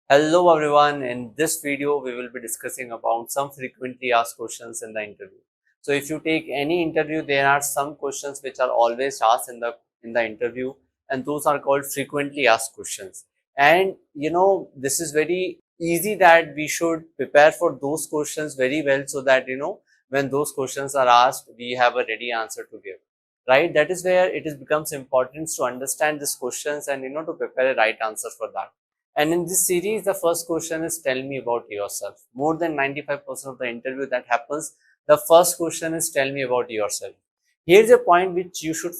Hello everyone, in this video we will be discussing about some frequently asked questions in the interview. So if you take any interview, there are some questions which are always asked in the interview, and those are called frequently asked questions. And this is very easy that we should prepare for those questions very well so that when those questions are asked we have a ready answer to give. Right? That is where it is becomes important to understand these questions and to prepare a right answer for that. And in this series, the first question is tell me about yourself. More than 95% of the interview that happens, the first question is tell me about yourself. Here's a point which you should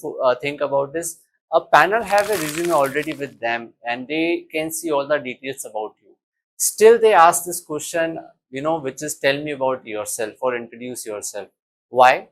think about is a panel have a resume already with them and they can see all the details about you. Still, they ask this question, which is tell me about yourself or introduce yourself. Why?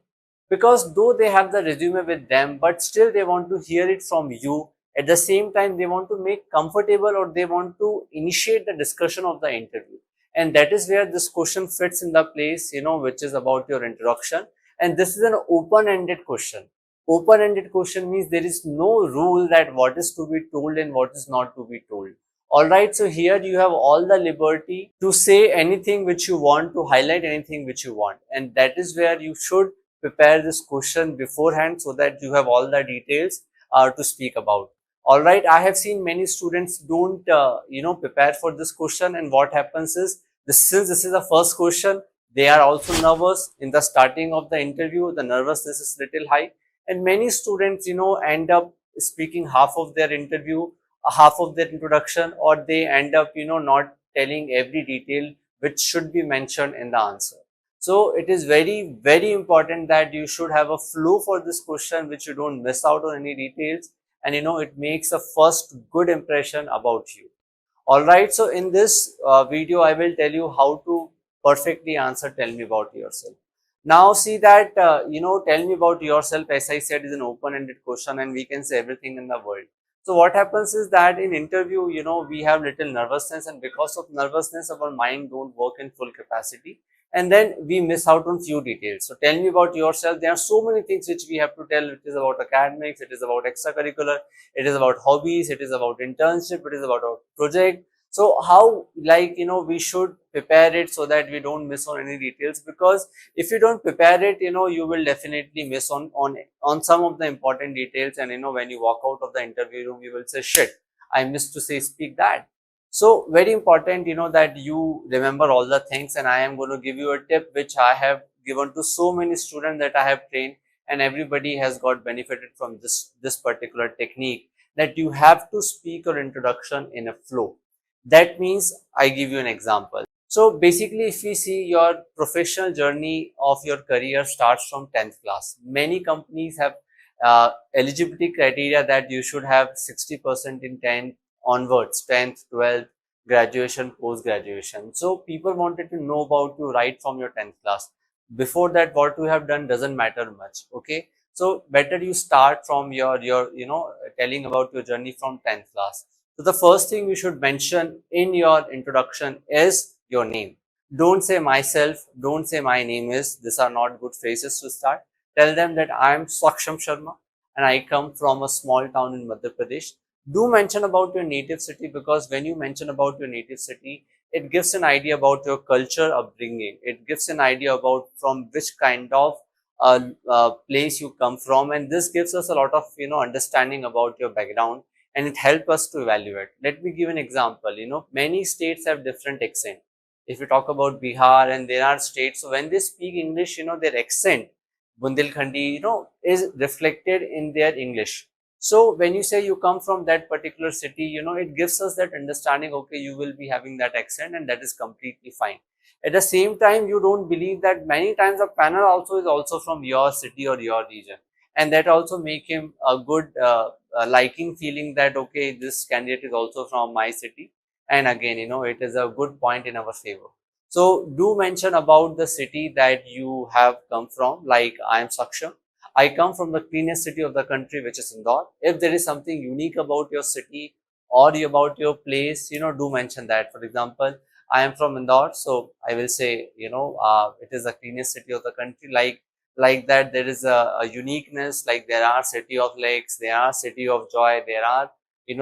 Because though they have the resume with them, but still they want to hear it from you. At the same time, they want to make comfortable or they want to initiate the discussion of the interview. And that is where this question fits in the place, which is about your introduction. And this is an open-ended question. Open-ended question means there is no rule that what is to be told and what is not to be told. Alright, so here you have all the liberty to say anything which you want, to highlight anything which you want. And that is where you should prepare this question beforehand so that you have all the details to speak about. Alright, I have seen many students don't, prepare for this question, and what happens is, since this is the first question, they are also nervous. In the starting of the interview, the nervousness is little high, and many students, end up speaking half of their interview, half of their introduction, or they end up, not telling every detail which should be mentioned in the answer. So it is very, very important that you should have a flow for this question, which you don't miss out on any details, and it makes a first good impression about you. Alright, so in this video, I will tell you how to perfectly answer tell me about yourself. Now see that, tell me about yourself, as I said, is an open-ended question and we can say everything in the world. So what happens is that in interview, we have little nervousness, and because of nervousness, our mind don't work in full capacity, and then we miss out on few details. So tell me about yourself. There are so many things which we have to tell. It is about academics, it is about extracurricular, it is about hobbies, it is about internship, it is about a project. So how, we should prepare it so that we don't miss on any details, because if you don't prepare it, you will definitely miss on some of the important details, and when you walk out of the interview room, you will say, shit, I missed to say speak that. So very important, that you remember all the things, and I am going to give you a tip which I have given to so many students that I have trained, and everybody has got benefited from this particular technique, that you have to speak your introduction in a flow. That means, I give you an example. So basically, if we see your professional journey of your career starts from 10th class, many companies have eligibility criteria that you should have 60% in 10th onwards, 10th, 12th, graduation, post graduation. So people wanted to know about you right from your 10th class. Before that, what you have done doesn't matter much. Okay, so better you start from your telling about your journey from 10th class. So the first thing you should mention in your introduction is your name. Don't say myself, don't say my name is. These are not good phrases to start. Tell them that I am Saksham Sharma and I come from a small town in Madhya Pradesh. Do mention about your native city, because when you mention about your native city, it gives an idea about your culture upbringing. It gives an idea about from which kind of place you come from, and this gives us a lot of understanding about your background, and it helps us to evaluate. Let me give an example. Many states have different accent. If you talk about Bihar, and there are states, so when they speak English, their accent, Bundelkhandi, is reflected in their English. So when you say you come from that particular city, it gives us that understanding, okay, you will be having that accent, and that is completely fine. At the same time, you don't believe that many times the panel also is also from your city or your region, and that also make him a good liking feeling that, okay, this candidate is also from my city, and again, it is a good point in our favor. So do mention about the city that you have come from, like I am Saksham. I come from the cleanest city of the country, which is Indore. If there is something unique about your city or about your place, do mention that. For example, I am from Indore, so I will say, it is the cleanest city of the country. Like that, there is a uniqueness. Like there are city of lakes, there are city of joy, there are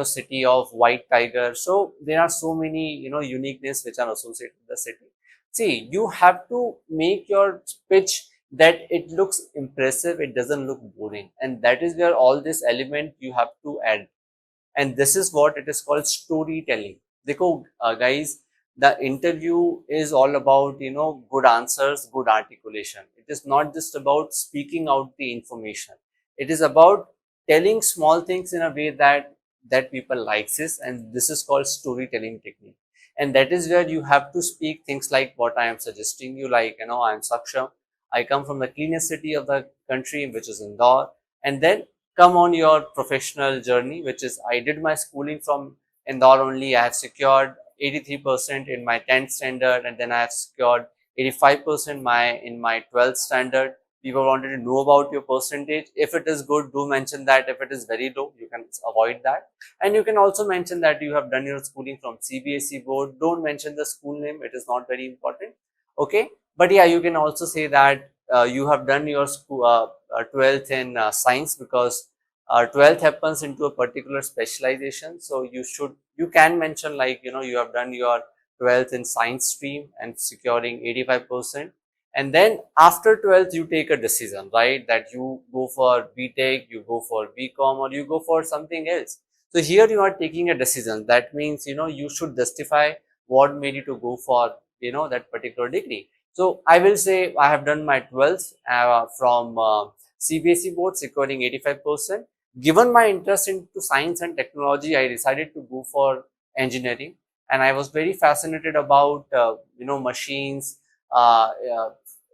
city of white tiger. So there are so many, uniqueness which are associated with the city. See, you have to make your pitch that it looks impressive, it doesn't look boring, and that is where all this element you have to add, and this is what it is called storytelling. देखो guys, the interview is all about good answers, good articulation. It is not just about speaking out the information. It is about telling small things in a way that people likes this, and this is called storytelling technique. And that is where you have to speak things like what I am suggesting you, like I am Saksham, I come from the cleanest city of the country, which is Indore. And then come on your professional journey, which is I did my schooling from Indore only. I have secured 83% in my 10th standard, and then I have secured 85% in my 12th standard. People wanted to know about your percentage. If it is good, do mention that. If it is very low, you can avoid that. And you can also mention that you have done your schooling from CBSE board. Don't mention the school name. It is not very important. Okay. But yeah, you can also say that you have done your school, 12th in science, because 12th happens into a particular specialization. So you can mention like, you have done your 12th in science stream and securing 85%. And then after 12th, you take a decision, right? That you go for BTech, you go for BCom, or you go for something else. So here you are taking a decision. That means, you should justify what made you to go for, that particular degree. So I will say I have done my 12th from CBSE board, securing 85%. Given my interest into science and technology, I decided to go for engineering, and I was very fascinated about machines,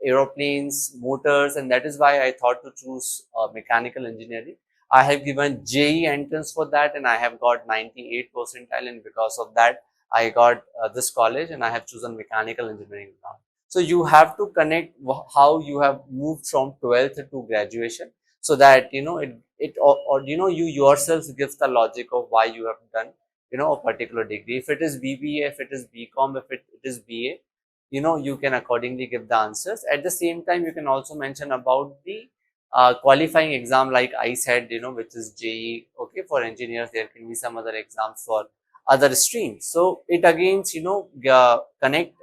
aeroplanes, motors, and that is why I thought to choose mechanical engineering. I have given JEE entrance for that, and I have got 98 percentile, and because of that, I got this college, and I have chosen mechanical engineering now. So you have to connect how you have moved from 12th to graduation, so that or you yourself gives the logic of why you have done a particular degree. If it is BBA, if it is BCom, if it is BA, you can accordingly give the answers. At the same time, you can also mention about the qualifying exam, like I said, which is JEE. Okay, for engineers there can be some other exams for other streams. So it again connect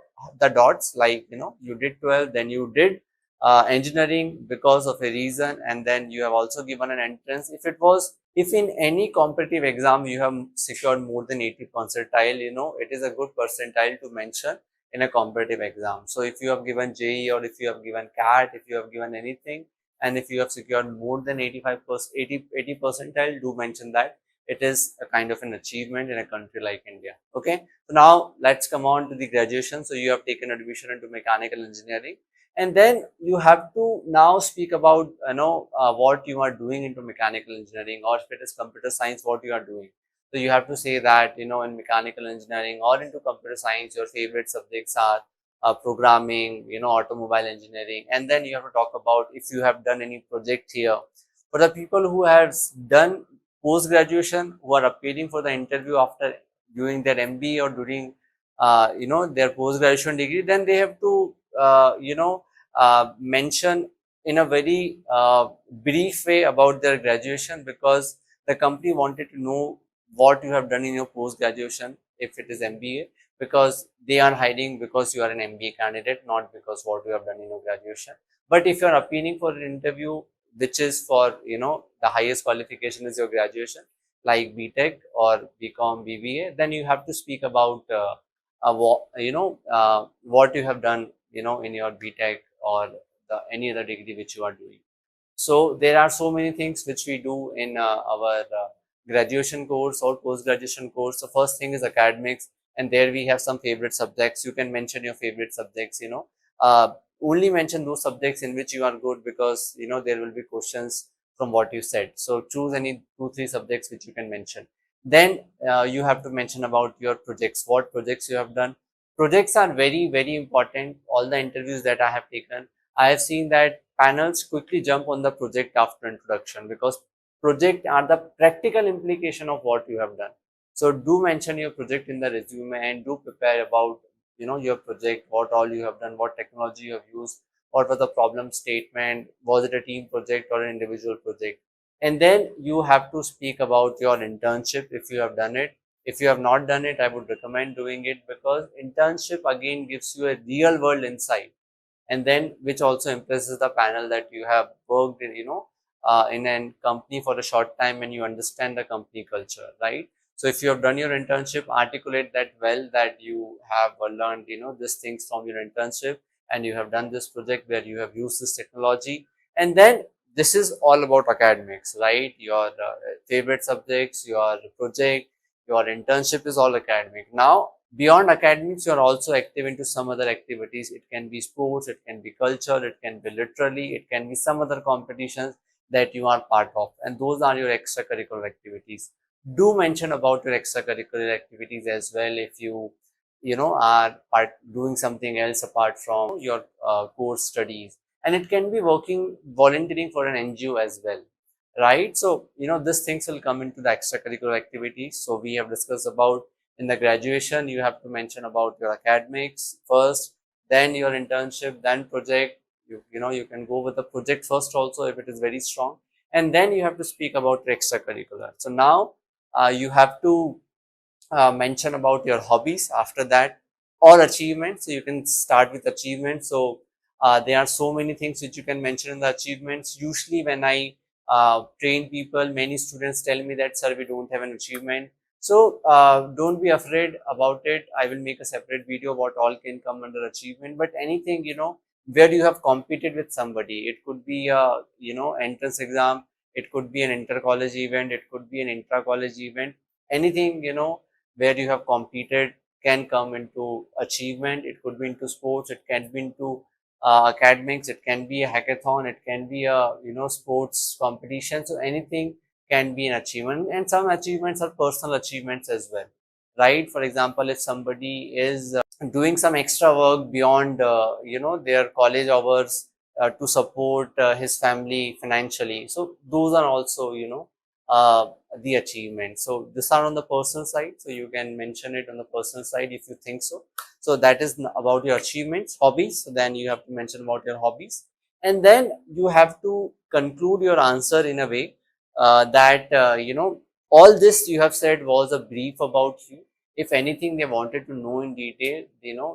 the dots, like you did 12, then you did engineering because of a reason, and then you have also given an entrance. If in any competitive exam you have secured more than 80 percentile, it is a good percentile to mention in a competitive exam. So if you have given JEE, or if you have given CAT, if you have given anything, and if you have secured more than 85%, 80 percentile, do mention that. It is a kind of an achievement in a country like India. Okay. So now let's come on to the graduation. So you have taken admission into mechanical engineering, and then you have to now speak about what you are doing into mechanical engineering, or if it is computer science, what you are doing. So you have to say that in mechanical engineering or into computer science, your favorite subjects are programming, automobile engineering, and then you have to talk about if you have done any project here. For the people who have done post graduation, who are appearing for the interview after doing their MBA or during their post graduation degree, then they have to mention in a very brief way about their graduation, because the company wanted to know what you have done in your post graduation if it is MBA, because they are hiring because you are an MBA candidate, not because what you have done in your graduation. But if you are appearing for an interview which is for the highest qualification is your graduation, like BTech or BCom, BBA, then you have to speak about what you have done in your BTech or any other degree which you are doing. So there are so many things which we do in our graduation course or post graduation course. So first thing is academics, and there we have some favorite subjects. You can mention your favorite subjects. Only mention those subjects in which you are good, because there will be questions from what you said. So choose any 2-3 subjects which you can mention. Then you have to mention about your projects, what projects you have done. Projects are very, very important. All the interviews that I have taken, I have seen that panels quickly jump on the project after introduction, because project are the practical implication of what you have done. So do mention your project in the resume, and do prepare about your project, what all you have done, what technology you have used, what was the problem statement, was it a team project or an individual project. And then you have to speak about your internship if you have done it. If you have not done it, I would recommend doing it, because internship again gives you a real world insight, and then which also impresses the panel that you have worked in, in a company for a short time and you understand the company culture, right? So if you have done your internship, articulate that well, that you have learned, these things from your internship, and you have done this project where you have used this technology. And then this is all about academics, right? Your favorite subjects, your project, your internship is all academic. Now beyond academics, you are also active into some other activities. It can be sports, it can be culture, it can be literally, it can be some other competitions that you are part of, and those are your extracurricular activities. Do mention about your extracurricular activities as well, if you are doing something else apart from your core studies. And it can be volunteering for an NGO as well, right? So these things will come into the extracurricular activities. So we have discussed about, in the graduation you have to mention about your academics first, then your internship, then project. You can go with the project first also if it is very strong, and then you have to speak about your extracurricular. So now you have to mention about your hobbies after that, or achievements. So you can start with achievements. So there are so many things which you can mention in the achievements. Usually when I train people, many students tell me that, sir, we don't have an achievement. So don't be afraid about it. I will make a separate video what all can come under achievement. But anything, where you have competed with somebody, it could be a entrance exam, it could be an inter-college event, it could be an intra-college event. Anything where you have competed can come into achievement. It could be into sports, it can be into academics, it can be a hackathon, it can be a sports competition. So anything can be an achievement, and some achievements are personal achievements as well, right? For example, if somebody is doing some extra work beyond their college hours to support his family financially, so those are also uh, the achievement. So these are on the personal side, so you can mention it on the personal side if you think so. So that is about your achievements. Hobbies, so then you have to mention about your hobbies, and then you have to conclude your answer in a way that all this you have said was a brief about you. If anything they wanted to know in detail,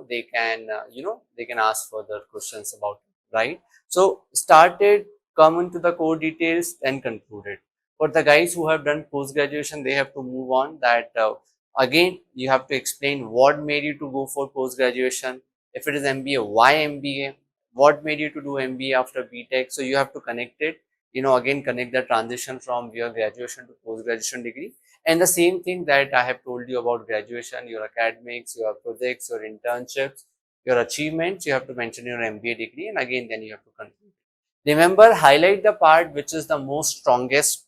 they can ask further questions about it, right? So started, come into the core details, and concluded. For the guys who have done post graduation, they have to move on that. Again, you have to explain what made you to go for post graduation. If it is MBA, why MBA? What made you to do MBA after BTech? So you have to connect it. Again, connect the transition from your graduation to post graduation degree. And the same thing that I have told you about graduation, your academics, your projects, your internships, your achievements, you have to mention your MBA degree, and again, then you have to conclude. Remember, highlight the part which is the most strongest,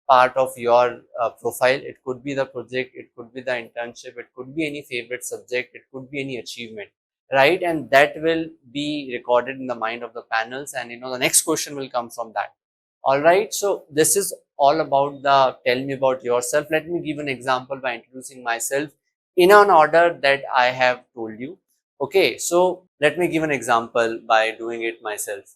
part of your profile. It could be the project, it could be the internship, it could be any favorite subject, it could be any achievement, right? And that will be recorded in the mind of the panels, and the next question will come from that. All right, so this is all about the tell me about yourself. Let me give an example by introducing myself in an order that I have told you. Okay, so let me give an example by doing it myself.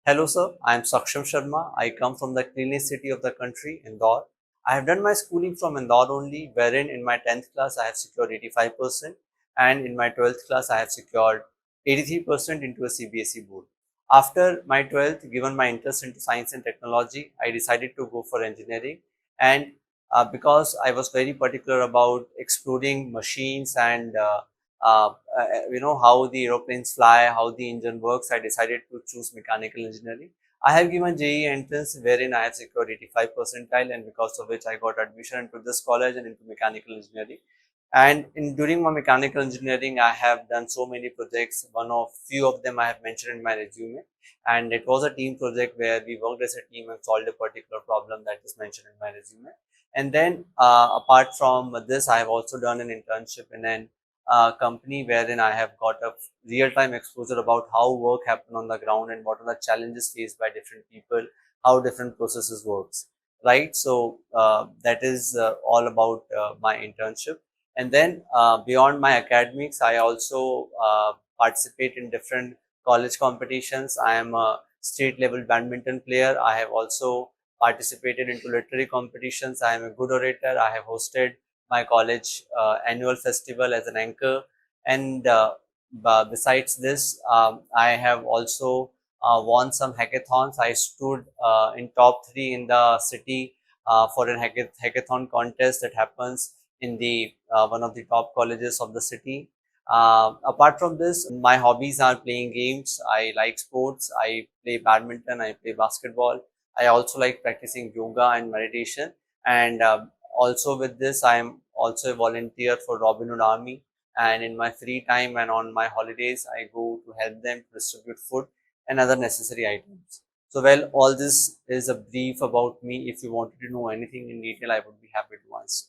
Hello sir, I am Saksham Sharma. I come from the cleanest city of the country, Indore. I have done my schooling from Indore only, wherein in my 10th class I have secured 85% and in my 12th class I have secured 83% into a CBSE board. After my 12th, given my interest into science and technology, I decided to go for engineering, and because I was very particular about exploring machines and uh, how the aeroplanes fly, how the engine works, I decided to choose mechanical engineering. I have given JEE entrance wherein I have secured 85 percentile, and because of which I got admission into this college and into mechanical engineering. And during my mechanical engineering, I have done so many projects. Few of them I have mentioned in my resume, and it was a team project where we worked as a team and solved a particular problem that is mentioned in my resume. And then apart from this, I have also done an internship in an company wherein I have got a real-time exposure about how work happen on the ground and what are the challenges faced by different people, how different processes works, right? So that is all about my internship. And then beyond my academics, I also participate in different college competitions. I am a state level badminton player. I have also participated into literary competitions. I am a good orator. I have hosted my college annual festival as an anchor. And besides this, I have also won some hackathons. I stood in top 3 in the city for a hackathon contest that happens in the one of the top colleges of the city. Apart from this, my hobbies are playing games. I like sports. I play badminton. I play basketball. I also like practicing yoga and meditation. And also with this, I am also a volunteer for Robin Hood Army. And in my free time and on my holidays, I go to help them distribute food and other necessary items. So, well, all this is a brief about me. If you wanted to know anything in detail, I would be happy to answer.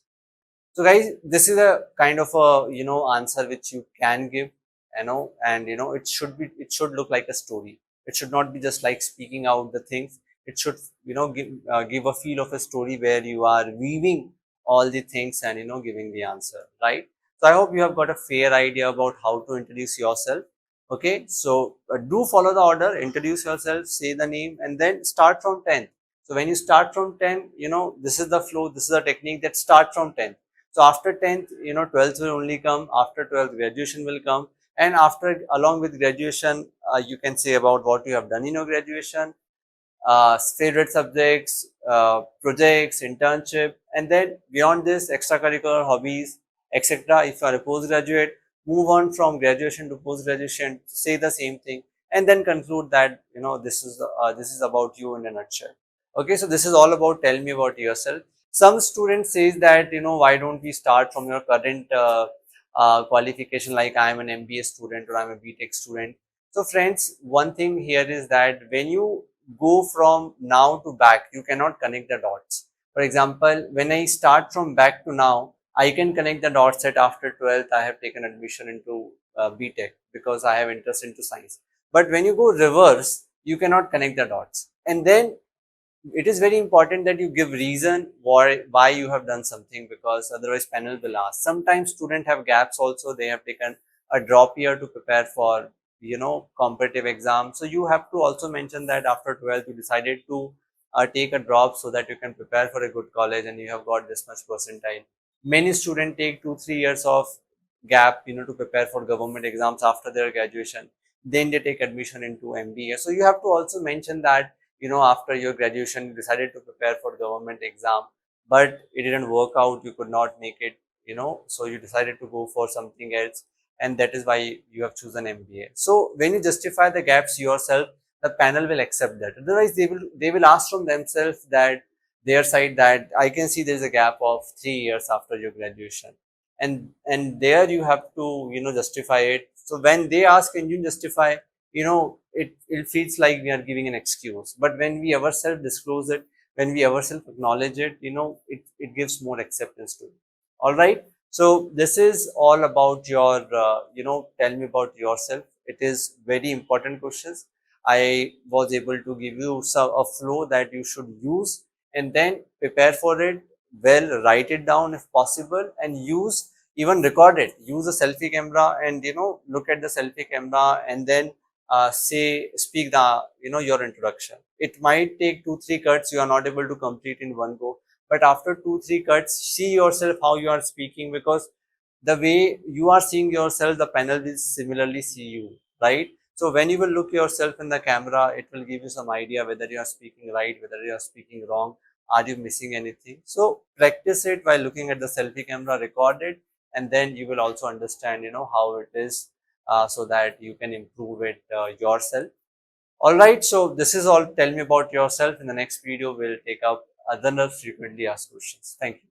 So guys, this is a kind of a, answer which you can give, and it should look like a story. It should not be just like speaking out the things. It should, give a feel of a story where you are weaving all the things and, giving the answer, right? So I hope you have got a fair idea about how to introduce yourself. Okay, so do follow the order, introduce yourself, say the name, and then start from 10. So when you start from 10, this is the flow, this is the technique that start from 10. So after 10th, 12th will only come. After 12th, graduation will come. And after, along with graduation, you can say about what you have done in your graduation, favorite subjects, projects, internship, and then beyond this, extracurricular hobbies, etc. If you are a postgraduate, move on from graduation to post-graduation, say the same thing, and then conclude that, this is about you in a nutshell. Okay, so this is all about tell me about yourself. Some students says that, why don't we start from your current qualification, like I am an MBA student or I'm a BTech student. So friends, one thing here is that when you go from now to back, you cannot connect the dots. For example, when I start from back to now, I can connect the dots that after 12th I have taken admission into BTech because I have interest into science. But when you go reverse, you cannot connect the dots. And then it is very important that you give reason why you have done something, because otherwise panel will ask. Sometimes students have gaps also. They have taken a drop year to prepare for, competitive exams. So you have to also mention that after 12th you decided to take a drop so that you can prepare for a good college and you have got this much percentile. Many students take 2-3 years of gap, to prepare for government exams after their graduation. Then they take admission into MBA. So you have to also mention that, after your graduation, you decided to prepare for government exam, but it didn't work out. You could not make it, so you decided to go for something else. And that is why you have chosen MBA. So when you justify the gaps yourself, the panel will accept that. Otherwise, they will ask from themselves that their side that I can see there is a gap of 3 years after your graduation. And there you have to, justify it. So when they ask, can you justify, it feels like we are giving an excuse. But when we ourselves disclose it, when we ourselves acknowledge it, it gives more acceptance to it. All right. So this is all about your, tell me about yourself. It is very important questions. I was able to give you a flow that you should use, and then prepare for it well, write it down if possible, and even record it. Use a selfie camera and, look at the selfie camera and then speak the, your introduction. It might take 2-3 cuts. You are not able to complete in one go, but after 2-3 cuts, see yourself how you are speaking, because the way you are seeing yourself, the panel will similarly see you, right? So when you will look yourself in the camera, it will give you some idea whether you are speaking right, whether you are speaking wrong, are you missing anything. So practice it while looking at the selfie camera, record it, and then you will also understand, how it is, so that you can improve it yourself. All right, so this is all. Tell me about yourself. In the next video, we'll take up other frequently asked questions. Thank you.